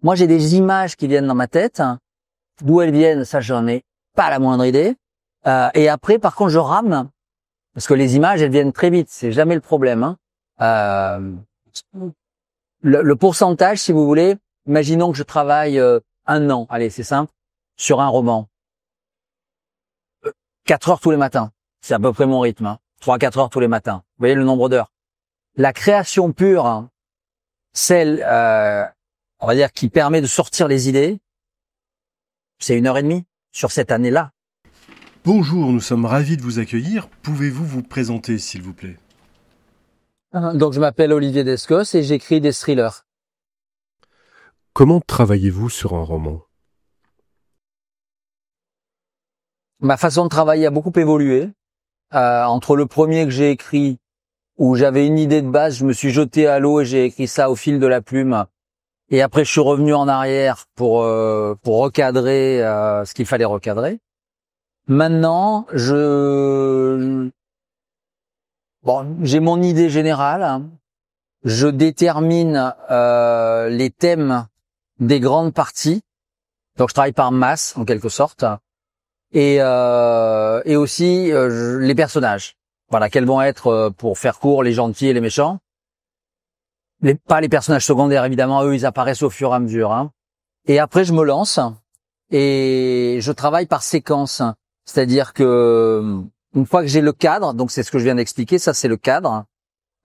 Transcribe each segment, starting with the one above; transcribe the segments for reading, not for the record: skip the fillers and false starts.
Moi, j'ai des images qui viennent dans ma tête. D'où elles viennent, ça, j'en ai pas la moindre idée. Et après, par contre, je rame parce que les images, elles viennent très vite. C'est jamais le problème. Le pourcentage, si vous voulez, imaginons que je travaille 1 an. Allez, c'est simple, sur un roman. 4 heures tous les matins. C'est à peu près mon rythme. 3-4 heures tous les matins. Vous voyez le nombre d'heures. La création pure, celle, on va dire, qui permet de sortir les idées, c'est 1 heure et demie sur cette année-là. Bonjour, nous sommes ravis de vous accueillir. Pouvez-vous vous présenter, s'il vous plaît? Donc, je m'appelle Olivier Descos et j'écris des thrillers. Comment travaillez-vous sur un roman? Ma façon de travailler a beaucoup évolué. Entre le premier que j'ai écrit, où j'avais une idée de base, je me suis jeté à l'eau et j'ai écrit ça au fil de la plume. Et après, je suis revenu en arrière pour recadrer ce qu'il fallait recadrer. Maintenant, j'ai mon idée générale. Je détermine les thèmes des grandes parties. Donc, je travaille par masse, en quelque sorte. Et aussi les personnages. Voilà, quels vont être, pour faire court, les gentils et les méchants. Pas les personnages secondaires, évidemment, eux, ils apparaissent au fur et à mesure. Et après, je me lance et je travaille par séquence. C'est-à-dire que une fois que j'ai le cadre, donc c'est ce que je viens d'expliquer, ça c'est le cadre,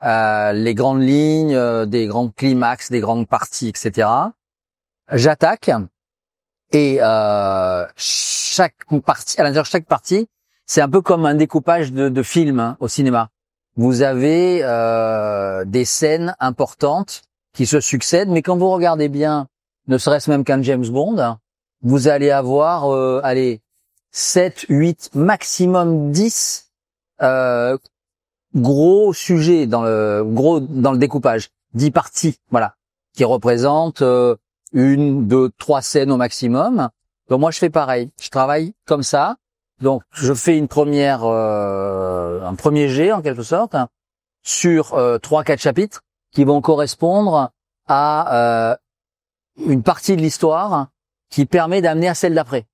les grandes lignes, des grands climax, des grandes parties, etc. J'attaque et chaque partie, à l'intérieur de chaque partie, c'est un peu comme un découpage de film au cinéma. Vous avez des scènes importantes qui se succèdent, mais quand vous regardez bien, ne serait-ce même qu'un James Bond, vous allez avoir 7, 8, maximum 10 gros sujets dans le découpage, 10 parties, voilà, qui représentent 1, 2, 3 scènes au maximum. Donc moi je fais pareil, je travaille comme ça. Donc je fais un premier jet en quelque sorte sur 3-4 chapitres qui vont correspondre à une partie de l'histoire qui permet d'amener à celle d'après.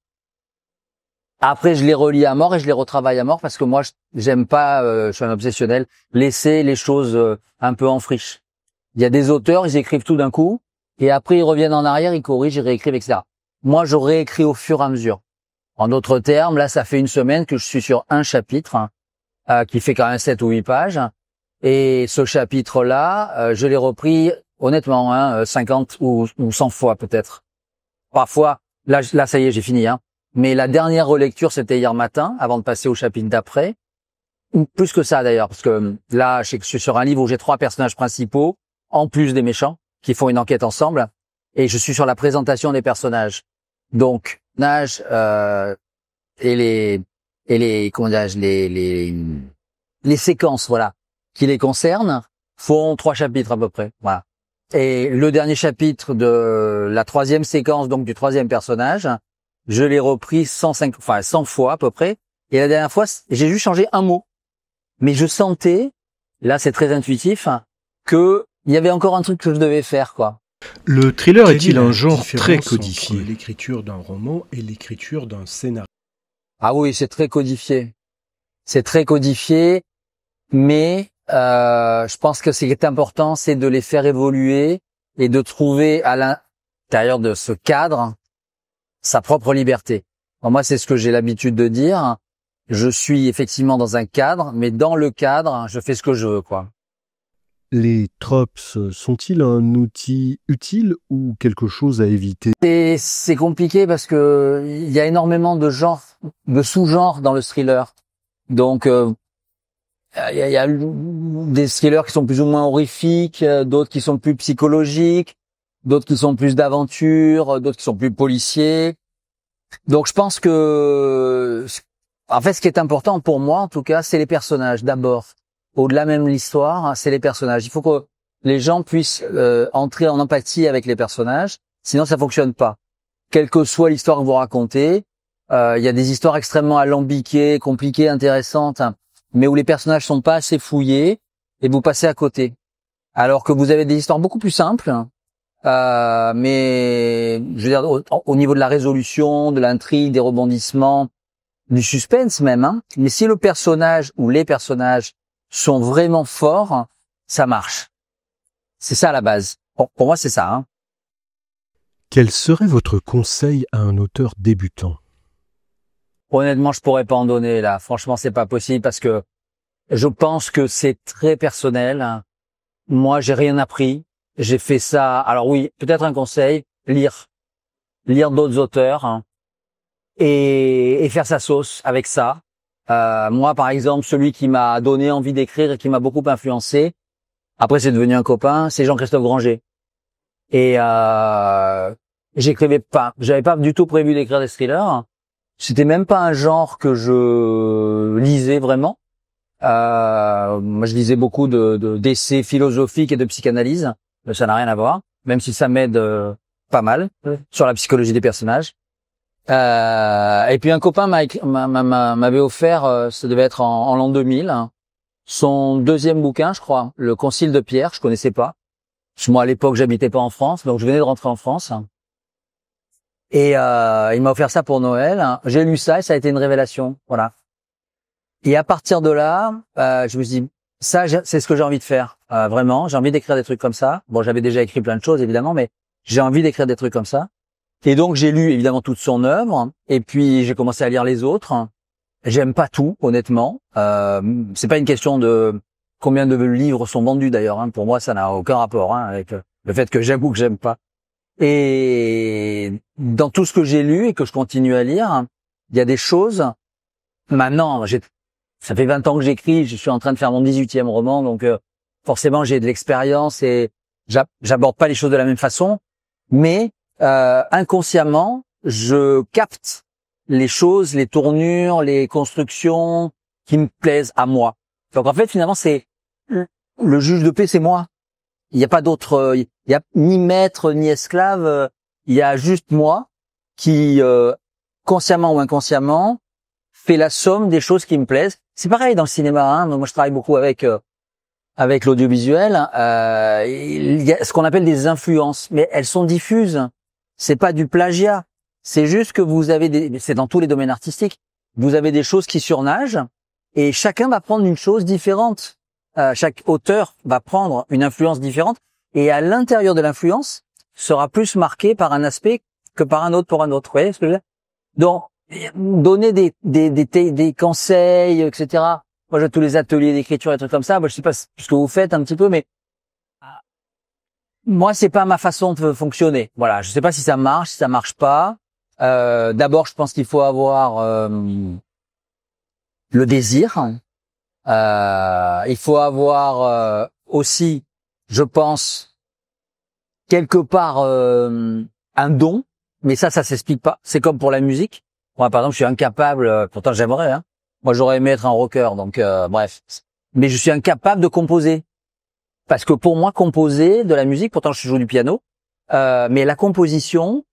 Après, je les relis à mort et je les retravaille à mort parce que moi, j'aime pas, je suis un obsessionnel, laisser les choses un peu en friche. Il y a des auteurs, ils écrivent tout d'un coup et après ils reviennent en arrière, ils corrigent, ils réécrivent, etc. Moi, je réécris au fur et à mesure. En d'autres termes, là, ça fait 1 semaine que je suis sur un chapitre qui fait quand même 7 ou 8 pages. Et ce chapitre-là, je l'ai repris, honnêtement, 50 ou 100 fois peut-être. Parfois, là, ça y est, j'ai fini. Mais la dernière relecture, c'était hier matin, avant de passer au chapitre d'après. Ou plus que ça d'ailleurs, parce que là, je suis sur un livre où j'ai 3 personnages principaux, en plus des méchants, qui font une enquête ensemble. Et je suis sur la présentation des personnages. Donc, et les comment dirais-je, les séquences, voilà, qui les concernent, font 3 chapitres à peu près, voilà. Et le dernier chapitre de la 3e séquence, donc du 3e personnage, je l'ai repris 100 fois à peu près. Et la dernière fois, j'ai juste changé un mot. Mais je sentais, là c'est très intuitif, que il y avait encore un truc que je devais faire, quoi. Le thriller est-il un genre très codifié? Entre l'écriture d'un roman et l'écriture d'un scénario? Ah oui, c'est très codifié. C'est très codifié, mais je pense que ce qui est important, c'est de les faire évoluer et de trouver à l'intérieur de ce cadre sa propre liberté. Alors moi, c'est ce que j'ai l'habitude de dire. Je suis effectivement dans un cadre, mais dans le cadre, je fais ce que je veux, quoi. Les tropes sont-ils un outil utile ou quelque chose à éviter? C'est compliqué parce que il y a énormément de genres, de sous-genres dans le thriller. Donc il y a des thrillers qui sont plus ou moins horrifiques, d'autres qui sont plus psychologiques, d'autres qui sont plus d'aventure, d'autres qui sont plus policiers. Donc je pense que en fait ce qui est important pour moi en tout cas, c'est les personnages d'abord. Au-delà même de l'histoire, c'est les personnages. Il faut que les gens puissent entrer en empathie avec les personnages, sinon ça fonctionne pas. Quelle que soit l'histoire que vous racontez, il y a des histoires extrêmement alambiquées, compliquées, intéressantes, mais où les personnages sont pas assez fouillés et vous passez à côté. Alors que vous avez des histoires beaucoup plus simples, mais je veux dire au niveau de la résolution, de l'intrigue, des rebondissements, du suspense même. Hein. Mais si le personnage ou les personnages sont vraiment forts, ça marche. C'est ça à la base. Pour moi, c'est ça. Hein. Quel serait votre conseil à un auteur débutant? Honnêtement, je pourrais pas en donner là. Franchement, c'est pas possible parce que je pense que c'est très personnel. Moi, j'ai rien appris. J'ai fait ça. Alors oui, peut-être un conseil, lire d'autres auteurs hein, et faire sa sauce avec ça. Moi, par exemple, celui qui m'a donné envie d'écrire et qui m'a beaucoup influencé, après c'est devenu un copain, c'est Jean-Christophe Granger. Et j'écrivais pas, j'avais pas du tout prévu d'écrire des thrillers. C'était même pas un genre que je lisais vraiment. Moi, je lisais beaucoup d'essais philosophiques et de psychanalyse. Ça n'a rien à voir, même si ça m'aide pas mal sur la psychologie des personnages. Et puis un copain m'avait offert, ça devait être en l'an 2000, hein, son deuxième bouquin, je crois, Le Concile de Pierre. Je connaissais pas. Moi, à l'époque, j'habitais pas en France, donc je venais de rentrer en France. Et il m'a offert ça pour Noël. J'ai lu ça et ça a été une révélation. Voilà. Et à partir de là, je me suis dit, ça, c'est ce que j'ai envie de faire. Vraiment, j'ai envie d'écrire des trucs comme ça. Bon, j'avais déjà écrit plein de choses, évidemment, mais j'ai envie d'écrire des trucs comme ça. Et donc, j'ai lu, évidemment, toute son œuvre. Et puis, j'ai commencé à lire les autres. J'aime pas tout, honnêtement. C'est pas une question de combien de livres sont vendus, d'ailleurs. Hein. Pour moi, ça n'a aucun rapport hein, avec le fait que j'aime ou que j'aime pas. Et dans tout ce que j'ai lu et que je continue à lire, il y a des choses. Maintenant, ça fait 20 ans que j'écris, je suis en train de faire mon 18e roman, donc forcément j'ai de l'expérience et j'aborde pas les choses de la même façon, mais inconsciemment, je capte les choses, les tournures, les constructions qui me plaisent à moi. Donc en fait, finalement, c'est le juge de paix, c'est moi. Il n'y a pas d'autre, il y a ni maître ni esclave, il y a juste moi qui, consciemment ou inconsciemment, fait la somme des choses qui me plaisent. C'est pareil dans le cinéma. Hein. Moi, je travaille beaucoup avec l'audiovisuel. Il y a ce qu'on appelle des influences, mais elles sont diffuses. C'est pas du plagiat. C'est juste que vous avez c'est dans tous les domaines artistiques. Vous avez des choses qui surnagent et chacun va prendre une chose différente. Chaque auteur va prendre une influence différente et à l'intérieur de l'influence sera plus marqué par un aspect que par un autre pour un autre. Vous voyez ce que je veux dire? Donc, donner des conseils, etc. Moi, j'ai tous les ateliers d'écriture et trucs comme ça. Moi, je sais pas ce que vous faites un petit peu, mais moi, c'est pas ma façon de fonctionner. Voilà, je sais pas si ça marche, si ça marche pas. D'abord, je pense qu'il faut avoir le désir. Il faut avoir aussi, je pense, quelque part un don. Mais ça s'explique pas. C'est comme pour la musique. Moi, par exemple, je suis incapable, pourtant j'aimerais, hein. Moi, j'aurais aimé être un rocker, donc bref. Mais je suis incapable de composer. Parce que pour moi, composer de la musique, pourtant je joue du piano, mais la composition,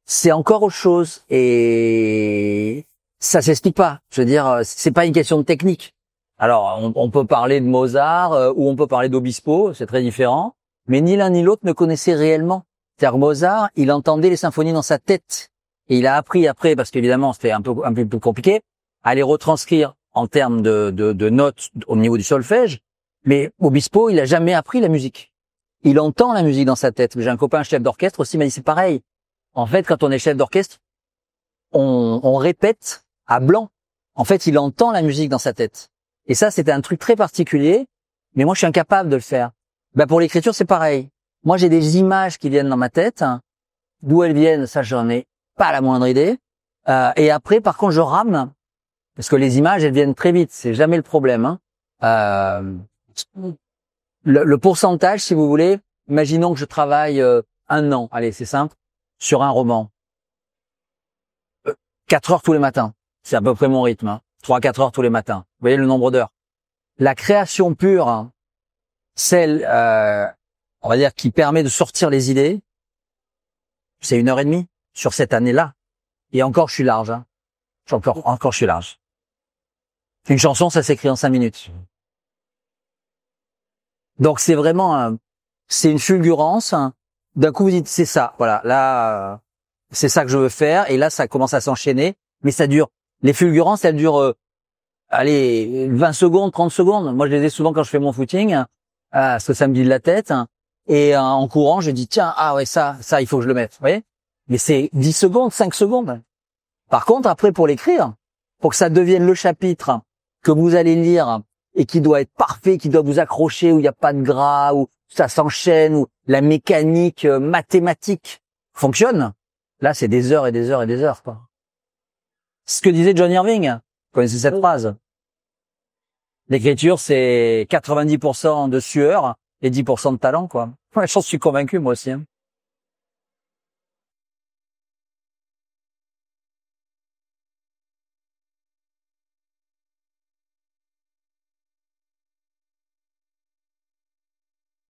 c'est encore autre chose. Et ça s'explique pas. Je veux dire, c'est pas une question de technique. Alors, on peut parler de Mozart ou on peut parler d'Obispo, c'est très différent. Mais ni l'un ni l'autre ne connaissaient réellement. C'est-à-dire que Mozart, il entendait les symphonies dans sa tête. Et il a appris après, parce qu'évidemment c'était un peu plus compliqué, à les retranscrire en termes de notes au niveau du solfège. Mais Obispo, il a jamais appris la musique. Il entend la musique dans sa tête. J'ai un copain chef d'orchestre aussi, il m'a dit c'est pareil. En fait, quand on est chef d'orchestre, on répète à blanc. En fait, il entend la musique dans sa tête. Et ça, c'était un truc très particulier. Mais moi, je suis incapable de le faire. Ben pour l'écriture, c'est pareil. Moi, j'ai des images qui viennent dans ma tête. D'où elles viennent, ça, j'en ai pas la moindre idée. Et après, par contre, je rame parce que les images, elles viennent très vite. C'est jamais le problème. Hein. Le pourcentage, si vous voulez, imaginons que je travaille 1 an. Allez, c'est simple, sur un roman. 4 heures tous les matins. C'est à peu près mon rythme. Hein. 3-4 heures tous les matins. Vous voyez le nombre d'heures. La création pure, hein, celle, on va dire, qui permet de sortir les idées, c'est 1 heure et demie sur cette année-là. Et encore, je suis large. Hein. Encore, je suis large. Une chanson, ça s'écrit en 5 minutes. Donc, c'est vraiment, c'est une fulgurance. Hein. d'un coup vous dites c'est ça, voilà, là c'est ça que je veux faire, et là ça commence à s'enchaîner, mais ça dure. Les fulgurances, elles durent, allez, 20 secondes, 30 secondes. Moi je les ai souvent quand je fais mon footing, parce que ça me vide la tête, et en courant je dis tiens, ah ouais ça il faut que je le mette, vous voyez. Mais c'est 10 secondes, 5 secondes. Par contre après pour l'écrire, pour que ça devienne le chapitre que vous allez lire et qui doit être parfait, qui doit vous accrocher, où il n'y a pas de gras, où ça s'enchaîne, où la mécanique mathématique fonctionne, là c'est des heures et des heures et des heures, quoi. Ce que disait John Irving, vous connaissez cette phrase. L'écriture c'est 90% de sueur et 10% de talent, quoi. Ouais, je suis convaincu moi aussi.